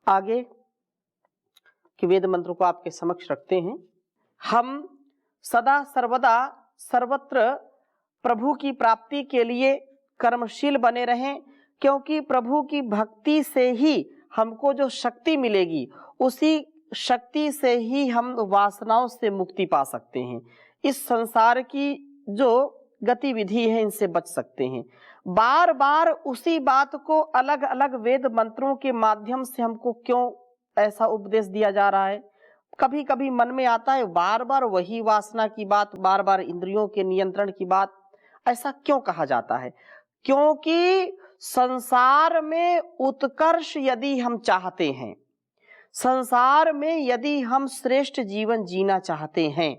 आगे के वेद मंत्र को आपके समक्ष रखते हैं। हम सदा सर्वदा सर्वत्र प्रभु की प्राप्ति के लिए कर्मशील बने रहें, क्योंकि प्रभु की भक्ति से ही हमको जो शक्ति मिलेगी, उसी शक्ति से ही हम वासनाओं से मुक्ति पा सकते हैं। इस संसार की जो गतिविधि है, इनसे बच सकते हैं। बार बार उसी बात को अलग अलग वेद मंत्रों के माध्यम से हमको क्यों ऐसा उपदेश दिया जा रहा है? कभी कभी मन में आता है बार बार वही वासना की बात, बार बार इंद्रियों के नियंत्रण की बात, ऐसा क्यों कहा जाता है? क्योंकि संसार में उत्कर्ष यदि हम चाहते हैं, संसार में यदि हम श्रेष्ठ जीवन जीना चाहते हैं,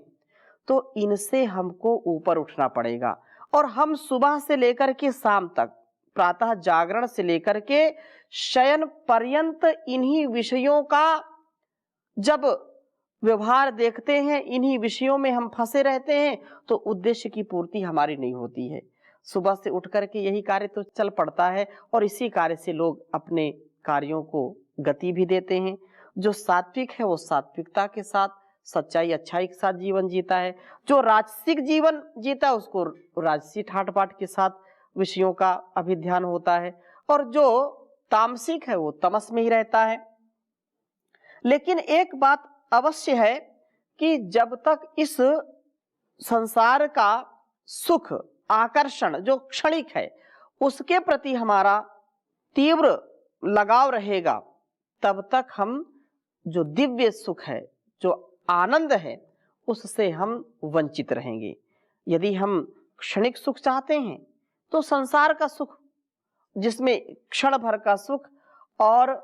तो इनसे हमको ऊपर उठना पड़ेगा। और हम सुबह से लेकर के शाम तक, प्रातः जागरण से लेकर के शयन पर्यंत इन्हीं विषयों का जब व्यवहार देखते हैं, इन्हीं विषयों में हम फंसे रहते हैं, तो उद्देश्य की पूर्ति हमारी नहीं होती है। सुबह से उठ करके यही कार्य तो चल पड़ता है और इसी कार्य से लोग अपने कार्यों को गति भी देते हैं। जो सात्विक है वो सात्विकता के साथ, सच्चाई अच्छाई के साथ जीवन जीता है। जो राजसिक जीवन जीता है उसको राजसी ठाट बाट के साथ विषयों का अभिध्यान होता है, और जो तामसिक है वो तमस में ही रहता है। लेकिन एक बात अवश्य है कि जब तक इस संसार का सुख आकर्षण जो क्षणिक है उसके प्रति हमारा तीव्र लगाव रहेगा, तब तक हम जो दिव्य सुख है, जो आनंद है, उससे हम वंचित रहेंगे। यदि हम क्षणिक सुख चाहते हैं तो संसार का सुख, जिसमें क्षण भर का सुख और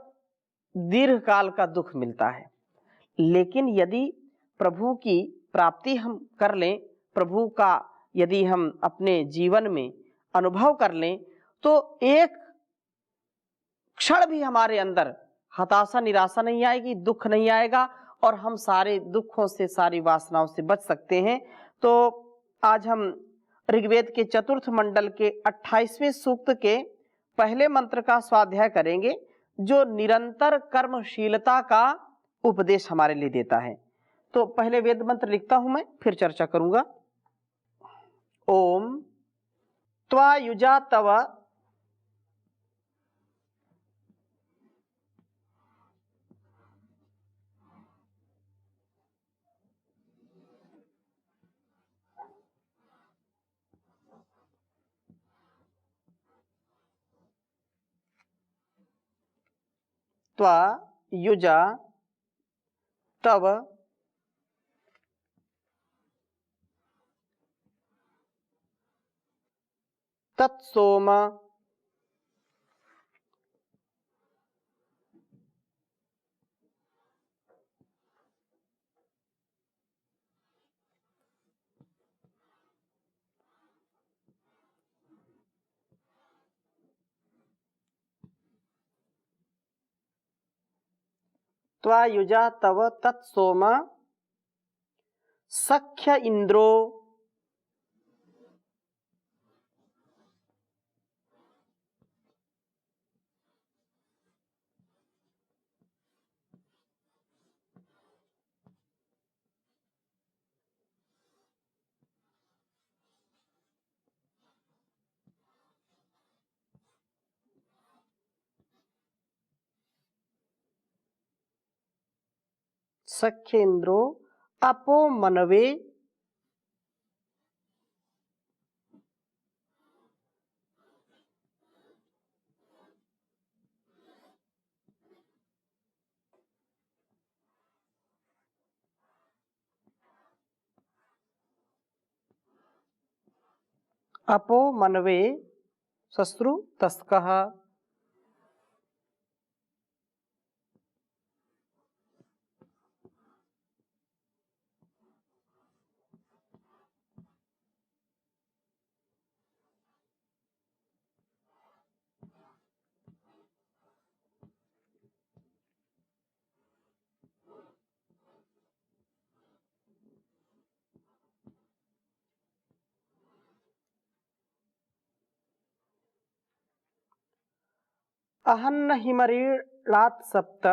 दीर्घ काल का दुख मिलता है। लेकिन यदि प्रभु की प्राप्ति हम कर लें, प्रभु का यदि हम अपने जीवन में अनुभव कर लें, तो एक क्षण भी हमारे अंदर हताशा निराशा नहीं आएगी, दुख नहीं आएगा, और हम सारे दुखों से, सारी वासनाओं से बच सकते हैं। तो आज हम ऋग्वेद के चतुर्थ मंडल के 28वें सूक्त के पहले मंत्र का स्वाध्याय करेंगे, जो निरंतर कर्मशीलता का उपदेश हमारे लिए देता है। तो पहले वेद मंत्र लिखता हूं मैं, फिर चर्चा करूंगा। ओम त्वायुजा तव त्वायुजा तव तत्सोम त्वायुजा तव तत्सोम सख्य इंद्रो सख्येन्द्रो अपो मनवे अपो मनवे शश्रु तस्कः अहन्न हिमरीर अहिमरेणात् सप्त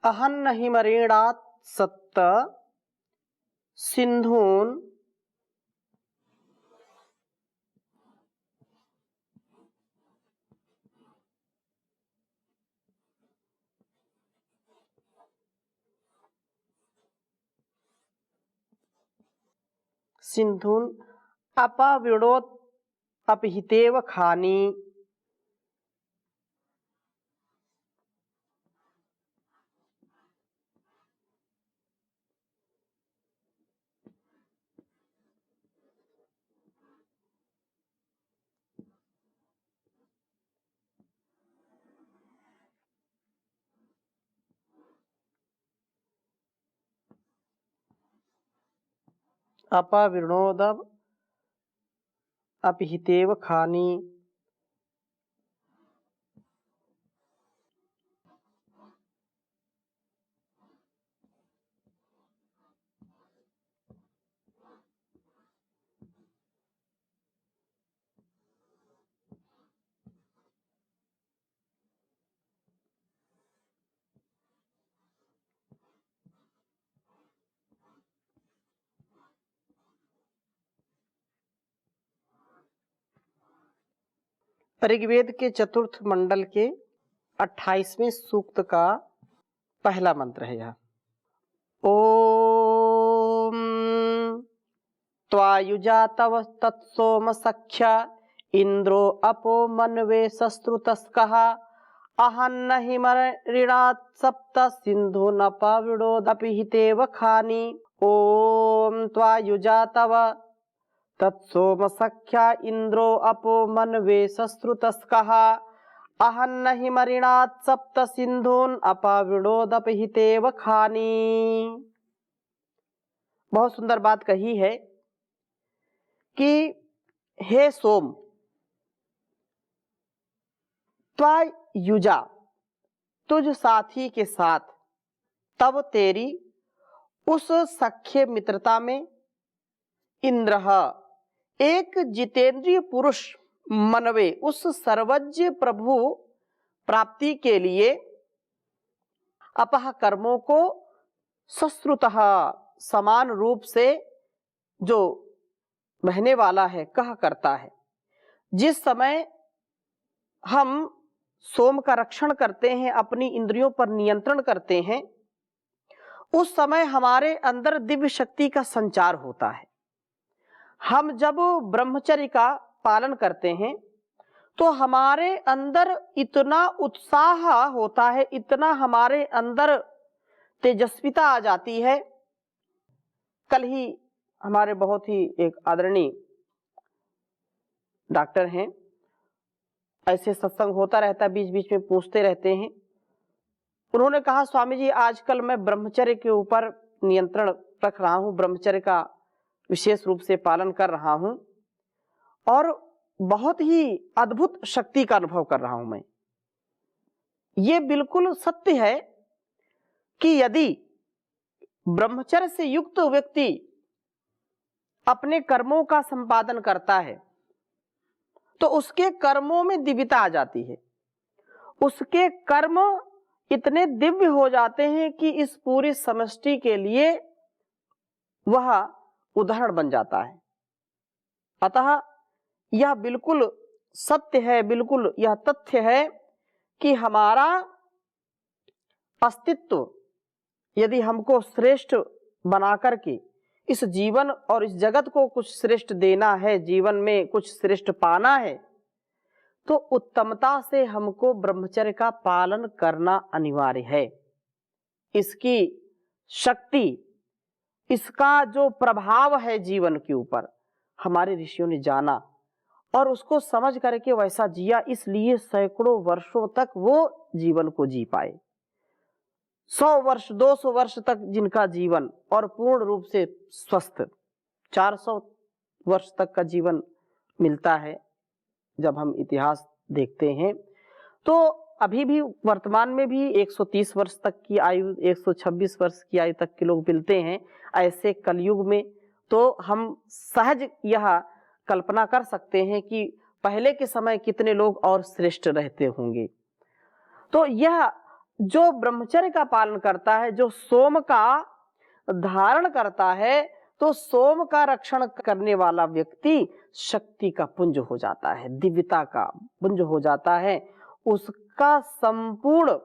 अहन्नहिमरेणात् सप्त सिन्धून् सिन्धून् अपविणोत् अपहितेव खानि। अपविणोद अपहितेव खानि। ऋग्वेद के चतुर्थ मंडल के 28वें सूक्त का पहला मंत्र है यह। ओम त्वायुजा तव तत्सोम सख्या इंद्रो अपो मनवे शस्त्रुतस्कः अहन्नहिमरेणात् सप्त सिन्धूनपविणोदपिहितेव खानि। ओम त्वायुजा तव तत्सोम सख्या इंद्रो अपो मनवे शस्त्रुतस्कः अहन्नहिमरेणात् सप्त सिन्धून् अपविणोदपिहितेव खानि। बहुत सुंदर बात कही है कि हे सोम, त्वायुजा तुझ साथी के साथ, तब तेरी उस सख्य मित्रता में इंद्र एक जितेंद्रिय पुरुष मनवे उस सर्वज्ञ प्रभु प्राप्ति के लिए अपह कर्मों को सश्रुतः समान रूप से जो बहने वाला है कह करता है। जिस समय हम सोम का रक्षण करते हैं, अपनी इंद्रियों पर नियंत्रण करते हैं, उस समय हमारे अंदर दिव्य शक्ति का संचार होता है। हम जब ब्रह्मचर्य का पालन करते हैं तो हमारे अंदर इतना उत्साह होता है, इतना हमारे अंदर तेजस्विता आ जाती है। कल ही हमारे बहुत ही एक आदरणीय डॉक्टर हैं, ऐसे सत्संग होता रहता है, बीच बीच में पूछते रहते हैं। उन्होंने कहा, स्वामी जी आजकल मैं ब्रह्मचर्य के ऊपर नियंत्रण रख रहा हूँ, ब्रह्मचर्य का विशेष रूप से पालन कर रहा हूँ और बहुत ही अद्भुत शक्ति का अनुभव कर रहा हूं मैं। ये बिल्कुल सत्य है कि यदि ब्रह्मचर्य से युक्त व्यक्ति अपने कर्मों का संपादन करता है तो उसके कर्मों में दिव्यता आ जाती है। उसके कर्म इतने दिव्य हो जाते हैं कि इस पूरी समष्टि के लिए वह उदाहरण बन जाता है। अतः यह बिल्कुल सत्य है, बिल्कुल यह तथ्य है कि हमारा अस्तित्व यदि हमको श्रेष्ठ बना करके इस जीवन और इस जगत को कुछ श्रेष्ठ देना है, जीवन में कुछ श्रेष्ठ पाना है, तो उत्तमता से हमको ब्रह्मचर्य का पालन करना अनिवार्य है। इसकी शक्ति इसका जो प्रभाव है जीवन के ऊपर, हमारे ऋषियों ने जाना और उसको समझ करके वैसा जिया, इसलिए सैकड़ों वर्षों तक वो जीवन को जी पाए। 100 वर्ष 200 वर्ष तक जिनका जीवन और पूर्ण रूप से स्वस्थ, 400 वर्ष तक का जीवन मिलता है। जब हम इतिहास देखते हैं तो अभी भी वर्तमान में भी 130 वर्ष तक की आयु, 126 वर्ष की आयु तक के लोग मिलते हैं। ऐसे कलयुग में तो हम सहज यह कल्पना कर सकते हैं कि पहले के समय कितने लोग और श्रेष्ठ रहते होंगे। तो यह जो ब्रह्मचर्य का पालन करता है, जो सोम का धारण करता है, तो सोम का रक्षण करने वाला व्यक्ति शक्ति का पुंज हो जाता है, दिव्यता का पुंज हो जाता है। उसका संपूर्ण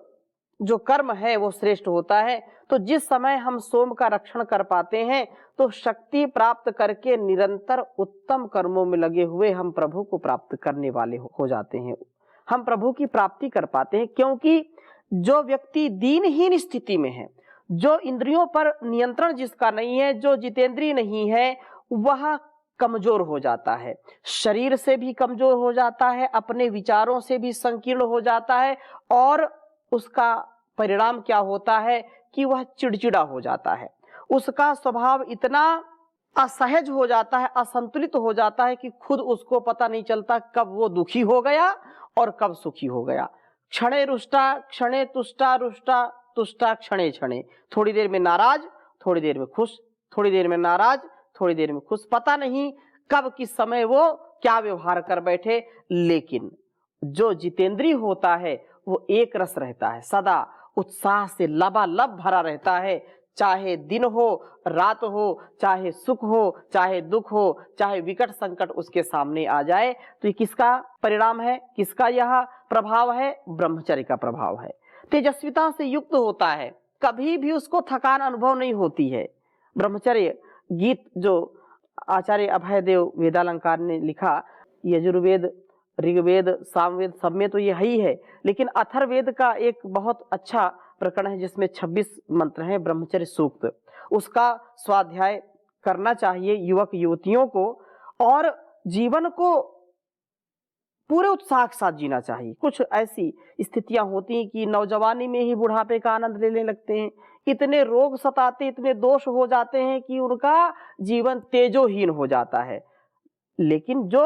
जो कर्म है वो श्रेष्ठ होता है। तो जिस समय हम सोम का रक्षण कर पाते हैं तो शक्ति प्राप्त करके निरंतर उत्तम कर्मों में लगे हुए हम प्रभु को प्राप्त करने वाले हो जाते हैं। हम प्रभु की प्राप्ति कर पाते हैं, क्योंकि जो व्यक्ति दीनहीन स्थिति में है, जो इंद्रियों पर नियंत्रण जिसका नहीं है, जो जितेंद्रिय नहीं है, वह कमजोर हो जाता है, शरीर से भी कमजोर हो जाता है, अपने विचारों से भी संकीर्ण हो जाता है, और उसका परिणाम क्या होता है कि वह चिड़चिड़ा हो जाता है। उसका स्वभाव इतना असहज हो जाता है, असंतुलित हो जाता है कि खुद उसको पता नहीं चलता कब वो दुखी हो गया और कब सुखी हो गया। क्षणे रुष्टा क्षणे तुष्टा, रुष्टा तुष्टा क्षणे क्षणे, थोड़ी देर में नाराज, थोड़ी देर में खुश, थोड़ी देर में नाराज, थोड़ी देर में खुश, पता नहीं कब किस समय वो क्या व्यवहार कर बैठे। लेकिन जो जितेंद्रिय होता है वो एक रस रहता है, सदा उत्साह से लबालब भरा रहता है। चाहे दिन हो, रात हो, चाहे सुख हो, चाहे दुख हो, चाहे विकट संकट उसके सामने आ जाए, तो ये किसका परिणाम है, किसका यह प्रभाव है? ब्रह्मचर्य का प्रभाव है। तेजस्विता से युक्त होता है, कभी भी उसको थकान अनुभव नहीं होती है। ब्रह्मचर्य गीत जो आचार्य अभयदेव वेदालंकार ने लिखा, यजुर्वेद, ऋग्वेद, सामवेद सब में तो ये ही है, लेकिन अथर्ववेद का एक बहुत अच्छा प्रकरण है जिसमें 26 मंत्र हैं, ब्रह्मचर्य सूक्त। उसका स्वाध्याय करना चाहिए युवक युवतियों को, और जीवन को पूरे उत्साह के साथ जीना चाहिए। कुछ ऐसी स्थितियां होती हैं कि नौजवानी में ही बुढ़ापे का आनंद लेने लगते हैं, इतने रोग सताते, इतने दोष हो जाते हैं कि उनका जीवन तेजोहीन हो जाता है। लेकिन जो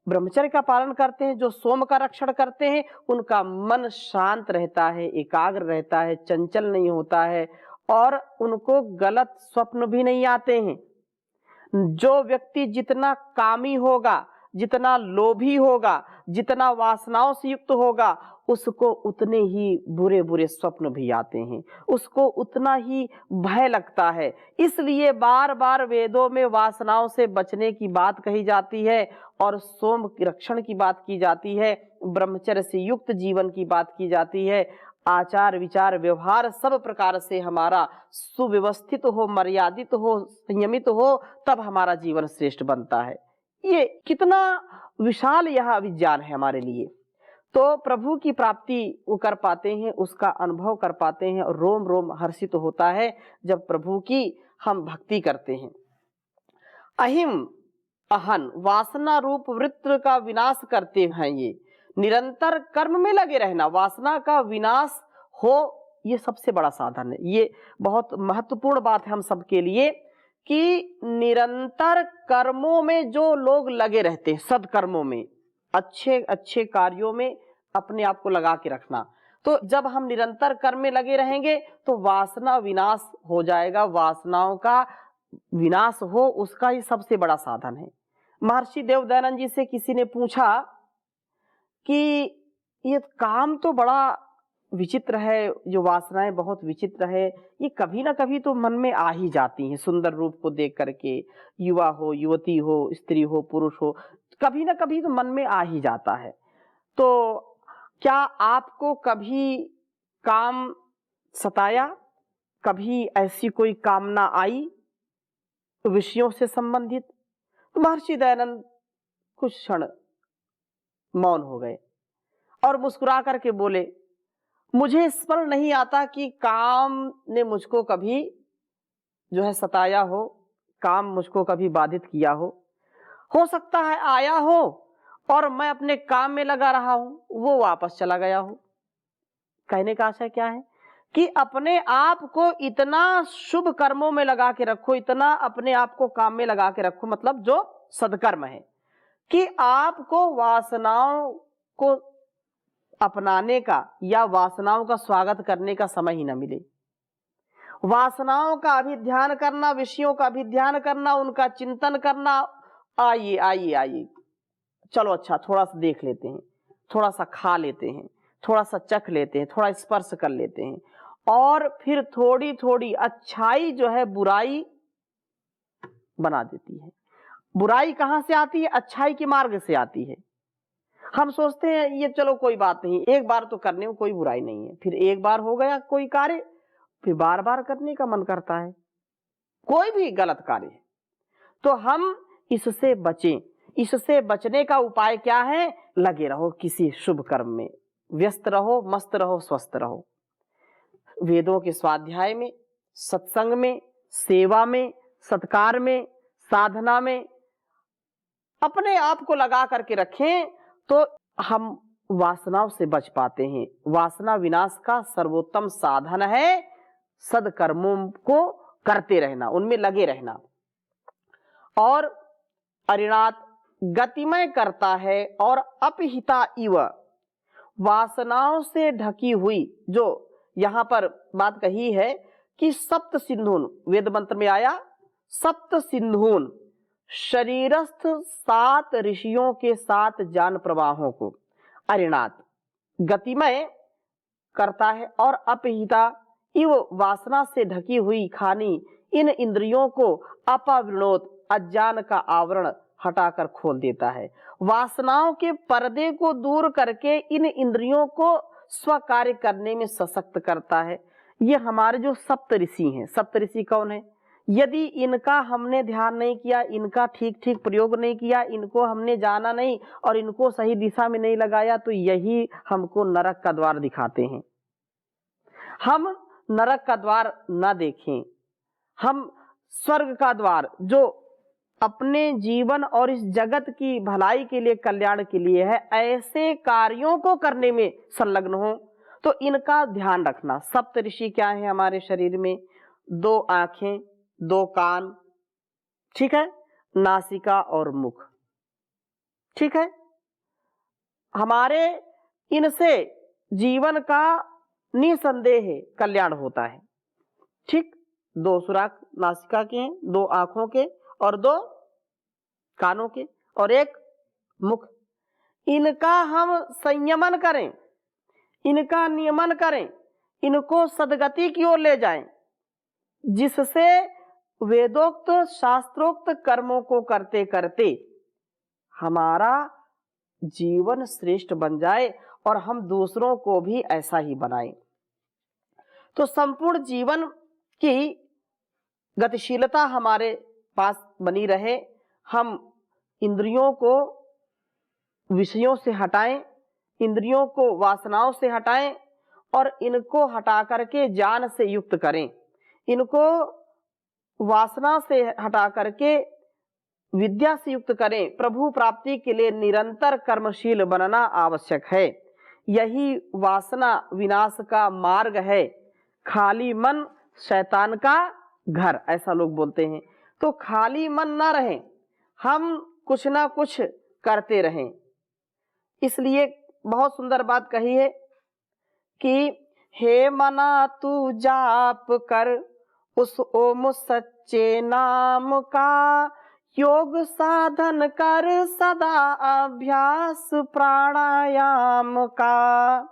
ब्रह्मचर्य का पालन करते हैं, जो सोम का रक्षण करते हैं, उनका मन शांत रहता है, एकाग्र रहता है, चंचल नहीं होता है, और उनको गलत स्वप्न भी नहीं आते हैं। जो व्यक्ति जितना कामी होगा, जितना लोभी होगा, जितना वासनाओं से युक्त होगा, उसको उतने ही बुरे बुरे स्वप्न भी आते हैं, उसको उतना ही भय लगता है। इसलिए बार बार वेदों में वासनाओं से बचने की बात कही जाती है और सोम रक्षण की बात की जाती है, ब्रह्मचर्य से युक्त जीवन की बात की जाती है। आचार विचार व्यवहार सब प्रकार से हमारा सुव्यवस्थित हो, मर्यादित हो, संयमित हो, तब हमारा जीवन श्रेष्ठ बनता है। ये कितना विशाल यह विज्ञान है हमारे लिए। तो प्रभु की प्राप्ति वो कर पाते हैं, उसका अनुभव कर पाते हैं, और रोम रोम हर्षित होता है जब प्रभु की हम भक्ति करते हैं। अहिम अहन वासना रूप वृत्त का विनाश करते हैं। ये निरंतर कर्म में लगे रहना, वासना का विनाश हो, ये सबसे बड़ा साधन है। ये बहुत महत्वपूर्ण बात है हम सबके लिए कि निरंतर कर्मों में जो लोग लगे रहते हैं, सदकर्मों में, अच्छे अच्छे कार्यों में अपने आप को लगा के रखना। तो जब हम निरंतर कर्म में लगे रहेंगे तो वासना विनाश हो जाएगा। वासनाओं का विनाश हो, उसका ही सबसे बड़ा साधन है। महर्षि देवदयानंद जी से किसी ने पूछा कि ये काम तो बड़ा विचित्र है, जो वासनाएं बहुत विचित्र है, ये कभी ना कभी तो मन में आ ही जाती हैं। सुंदर रूप को देख करके, युवा हो, युवती हो, स्त्री हो, पुरुष हो, कभी ना कभी तो मन में आ ही जाता है। तो क्या आपको कभी काम सताया, कभी ऐसी कोई कामना आई विषयों से संबंधित? तो महर्षि दयानंद कुछ क्षण मौन हो गए और मुस्कुरा करके बोले, मुझे स्मरण नहीं आता कि काम ने मुझको कभी जो है सताया हो, काम मुझको कभी बाधित किया हो सकता है आया हो और मैं अपने काम में लगा रहा हूं, वो वापस चला गया हो। कहने का आशय क्या है कि अपने आप को इतना शुभ कर्मों में लगा के रखो, इतना अपने आप को काम में लगा के रखो, मतलब जो सदकर्म है, कि आपको वासनाओं को अपनाने का या वासनाओं का स्वागत करने का समय ही न मिले। वासनाओं का अभिध्यान करना, विषयों का अभिध्यान करना, उनका चिंतन करना, आइए आइए आइए, चलो अच्छा थोड़ा सा देख लेते हैं, थोड़ा सा खा लेते हैं, थोड़ा सा चख लेते हैं, थोड़ा स्पर्श कर लेते हैं, और फिर थोड़ी थोड़ी अच्छाई जो है बुराई बना देती है। बुराई कहां से आती है? अच्छाई के मार्ग से आती है। हम सोचते हैं ये चलो कोई बात नहीं, एक बार तो करने में कोई बुराई नहीं है, फिर एक बार हो गया कोई कार्य, फिर बार बार करने का मन करता है, कोई भी गलत कार्य। तो हम इससे बचें। इससे बचने का उपाय क्या है? लगे रहो किसी शुभ कर्म में, व्यस्त रहो, मस्त रहो, स्वस्थ रहो। वेदों के स्वाध्याय में, सत्संग में, सेवा में, सत्कार में, साधना में अपने आप को लगा करके रखें तो हम वासनाओं से बच पाते हैं। वासना विनाश का सर्वोत्तम साधन है सदकर्मों को करते रहना, उनमें लगे रहना। और अरिणात गतिमय करता है और अपहिता इव, वासनाओं से ढकी हुई, जो यहां पर बात कही है कि सप्त सिंधून, वेद मंत्र में आया सप्त सिंधून, शरीरस्थ 7 ऋषियों के 7 ज्ञान प्रवाहों को अरिणात गतिमय करता है और अपहिता इव, वासना से ढकी हुई खानी इन इंद्रियों को अपावृणोत, अज्ञान का आवरण हटाकर खोल देता है। वासनाओं के पर्दे को दूर करके इन इंद्रियों को स्व कार्य करने में सशक्त करता है। ये हमारे जो सप्त ऋषि हैं, सप्त ऋषि कौन है? यदि इनका हमने ध्यान नहीं किया, इनका ठीक ठीक प्रयोग नहीं किया, इनको हमने जाना नहीं और इनको सही दिशा में नहीं लगाया, तो यही हमको नरक का द्वार दिखाते हैं। हम नरक का द्वार न देखें, हम स्वर्ग का द्वार, जो अपने जीवन और इस जगत की भलाई के लिए, कल्याण के लिए है, ऐसे कार्यों को करने में संलग्न हो। तो इनका ध्यान रखना। सप्त ऋषि क्या है हमारे शरीर में? 2 आंखें, 2 कान, ठीक है, नासिका और मुख, ठीक है। हमारे इनसे जीवन का निसंदेह कल्याण होता है, ठीक। 2 सुराख नासिका के हैं, 2 आंखों के और 2 कानों के और 1 मुख। इनका हम संयमन करें, इनका नियमन करें, इनको सदगति की ओर ले जाएं, जिससे वेदोक्त शास्त्रोक्त कर्मों को करते करते हमारा जीवन श्रेष्ठ बन जाए और हम दूसरों को भी ऐसा ही बनाएं। तो संपूर्ण जीवन की गतिशीलता हमारे पास बनी रहे। हम इंद्रियों को विषयों से हटाएं, इंद्रियों को वासनाओं से हटाएं और इनको हटा करके ज्ञान से युक्त करें। इनको वासना से हटा करके विद्या से युक्त करें। प्रभु प्राप्ति के लिए निरंतर कर्मशील बनना आवश्यक है। यही वासना विनाश का मार्ग है। खाली मन शैतान का घर, ऐसा लोग बोलते हैं। तो खाली मन ना रहें, हम कुछ ना कुछ करते रहें। इसलिए बहुत सुंदर बात कही है कि हे मना तू जाप कर उस ओम सच्चे नाम का, योग साधन कर सदा अभ्यास प्राणायाम का।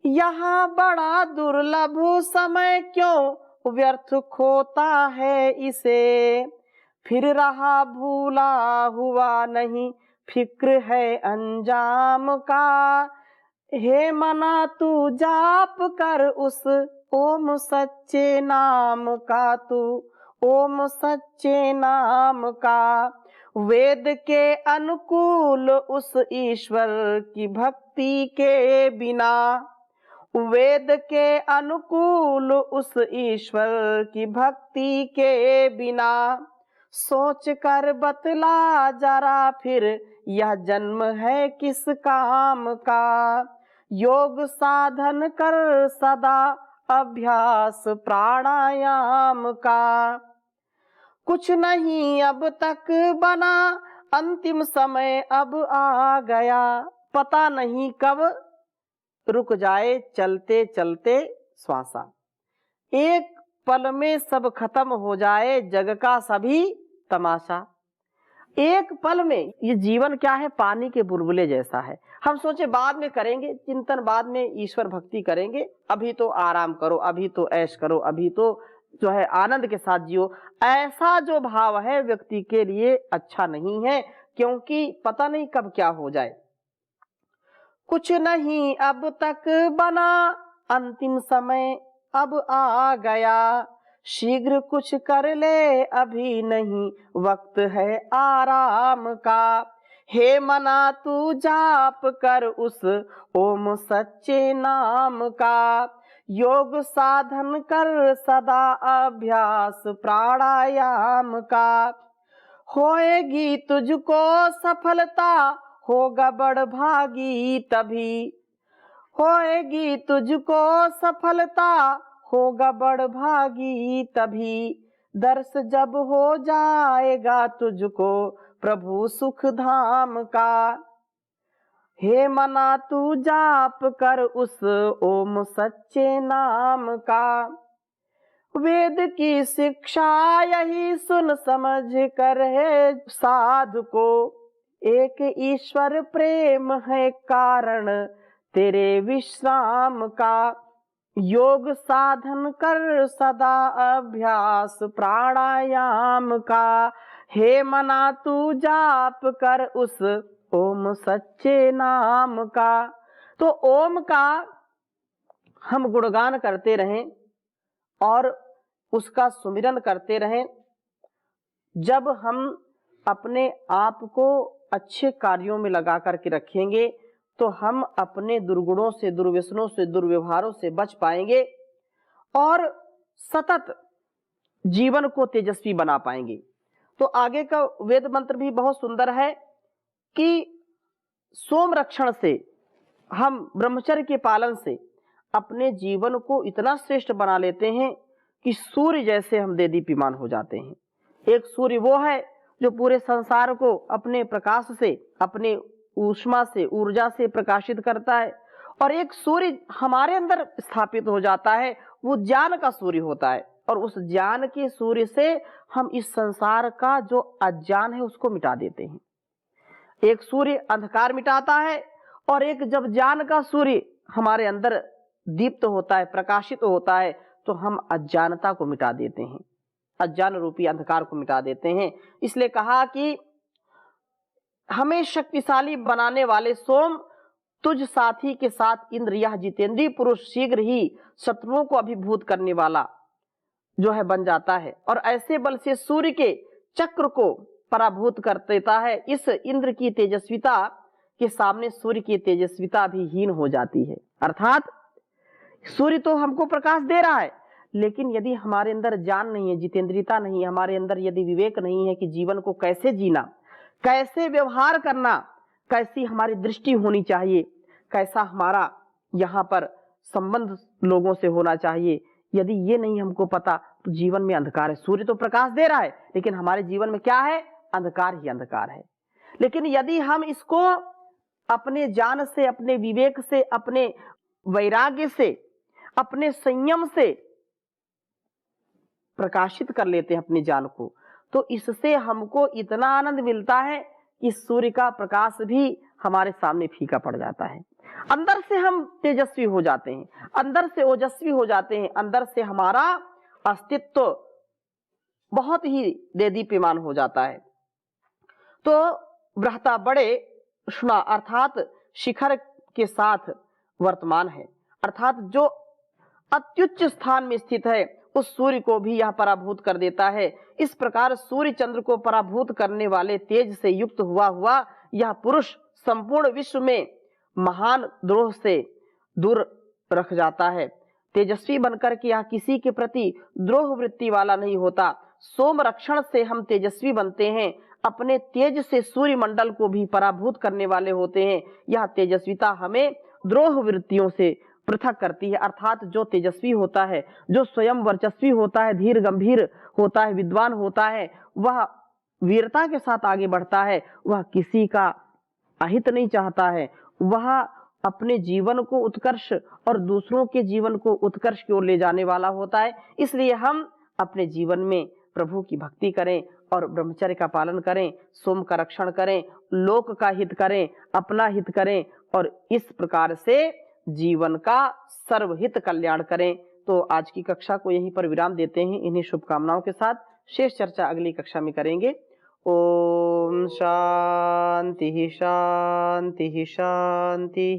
यहाँ बड़ा दुर्लभ समय क्यों व्यर्थ खोता है इसे, फिर रहा भूला हुआ नहीं फिक्र है अंजाम का। हे मना तू जाप कर उस ओम सच्चे नाम का, तू ओम सच्चे नाम का। वेद के अनुकूल उस ईश्वर की भक्ति के बिना, वेद के अनुकूल उस ईश्वर की भक्ति के बिना, सोच कर बतला जरा फिर यह जन्म है किस काम का। योग साधन कर सदा अभ्यास प्राणायाम का, कुछ नहीं अब तक बना अंतिम समय अब आ गया। पता नहीं कब रुक जाए चलते चलते श्वासा, एक पल में सब खत्म हो जाए जग का सभी तमाशा। एक पल में ये जीवन क्या है, पानी के बुलबुले जैसा है। हम सोचे बाद में करेंगे चिंतन, बाद में ईश्वर भक्ति करेंगे, अभी तो आराम करो, अभी तो ऐश करो, अभी तो जो है आनंद के साथ जियो। ऐसा जो भाव है व्यक्ति के लिए अच्छा नहीं है, क्योंकि पता नहीं कब क्या हो जाए। कुछ नहीं अब तक बना अंतिम समय अब आ गया, शीघ्र कुछ कर ले अभी नहीं वक्त है आराम का। हे मना तू जाप कर उस ओम सच्चे नाम का, योग साधन कर सदा अभ्यास प्राणायाम का। होएगी तुझको सफलता होगा बड़ भागी तभी, होएगी तुझको सफलता होगा बड़ भागी तभी, दर्श जब हो जाएगा तुझको प्रभु सुख धाम का। हे मना तू जाप कर उस ओम सच्चे नाम का, वेद की शिक्षा यही सुन समझ कर है साधु को, एक ईश्वर प्रेम है कारण तेरे विश्राम का। योग साधन कर सदा अभ्यास प्राणायाम का, हे मना तू जाप कर उस ओम सच्चे नाम का। तो ओम का हम गुणगान करते रहें और उसका सुमिरन करते रहें। जब हम अपने आप को अच्छे कार्यों में लगा करके रखेंगे तो हम अपने दुर्गुणों से, दुर्व्यसनों से, दुर्व्यवहारों से बच पाएंगे और सतत जीवन को तेजस्वी बना पाएंगे। तो आगे का वेद मंत्र भी बहुत सुंदर है कि सोम रक्षण से, हम ब्रह्मचर्य के पालन से अपने जीवन को इतना श्रेष्ठ बना लेते हैं कि सूर्य जैसे हम देदीप्यमान हो जाते हैं। एक सूर्य वो है जो पूरे संसार को अपने प्रकाश से, अपने ऊष्मा से, ऊर्जा से प्रकाशित करता है, और एक सूर्य हमारे अंदर स्थापित हो जाता है, वो ज्ञान का सूर्य होता है, और उस ज्ञान के सूर्य से हम इस संसार का जो अज्ञान है उसको मिटा देते हैं। एक सूर्य अंधकार मिटाता है और एक जब ज्ञान का सूर्य हमारे अंदर दीप्त होता है, प्रकाशित होता है, तो हम अज्ञानता को मिटा देते हैं, अज्ञान रूपी अंधकार को मिटा देते हैं। इसलिए कहा कि हमें शक्तिशाली बनाने वाले सोम, तुझ साथी के साथ इंद्र यह जितेंद्रीय पुरुष शीघ्र ही शत्रुओं को अभिभूत करने वाला जो है बन जाता है, और ऐसे बल से सूर्य के चक्र को पराभूत कर देता है। इस इंद्र की तेजस्विता के सामने सूर्य की तेजस्विता भी हीन हो जाती है। अर्थात सूर्य तो हमको प्रकाश दे रहा है, लेकिन यदि हमारे अंदर ज्ञान नहीं है, जितेंद्रियता नहीं है, हमारे अंदर यदि विवेक नहीं है कि जीवन को कैसे जीना, कैसे व्यवहार करना, कैसी हमारी दृष्टि होनी चाहिए, कैसा हमारा यहाँ पर संबंध लोगों से होना चाहिए, यदि ये नहीं हमको पता तो जीवन में अंधकार है। सूर्य तो प्रकाश दे रहा है, लेकिन हमारे जीवन में क्या है? अंधकार ही अंधकार है। लेकिन यदि हम इसको अपने ज्ञान से, अपने विवेक से, अपने वैराग्य से, अपने संयम से प्रकाशित कर लेते हैं अपने ज्ञान को, तो इससे हमको इतना आनंद मिलता है कि सूर्य का प्रकाश भी हमारे सामने फीका पड़ जाता है। अंदर से हम तेजस्वी हो जाते हैं, अंदर से ओजस्वी हो जाते हैं, अंदर से हमारा अस्तित्व बहुत ही देदीप्यमान हो जाता है। तो बृहता बड़े उष्णा अर्थात शिखर के साथ वर्तमान है, अर्थात जो अत्युच्च स्थान में स्थित है उस सूर्य को भी यह पराभूत कर देता है। इस प्रकार सूर्य चंद्र को पराभूत करने वाले तेज से युक्त हुआ यह पुरुष संपूर्ण विश्व में महान द्रोह से दूर रख जाता है। तेजस्वी बनकर के यह किसी के प्रति द्रोह वृत्ति वाला नहीं होता। सोम रक्षण से हम तेजस्वी बनते हैं, अपने तेज से सूर्य मंडल को भी पराभूत करने वाले होते हैं। यह तेजस्विता हमें द्रोह वृत्तियों से पृथक करती है। अर्थात जो तेजस्वी होता है, जो स्वयं वर्चस्वी होता है, धीर गंभीर होता है, विद्वान होता है, वह वीरता के साथ आगे बढ़ता है, वह किसी का अहित नहीं चाहता है, वह अपने जीवन को उत्कर्ष और दूसरों के जीवन को उत्कर्ष की ओर ले जाने वाला होता है। इसलिए हम अपने जीवन में प्रभु की भक्ति करें और ब्रह्मचर्य का पालन करें, सोम का रक्षण करें, लोक का हित करें, अपना हित करें और इस प्रकार से जीवन का सर्वहित कल्याण करें। तो आज की कक्षा को यहीं पर विराम देते हैं। इन्हीं शुभकामनाओं के साथ शेष चर्चा अगली कक्षा में करेंगे। ओम शांति शांति शांति।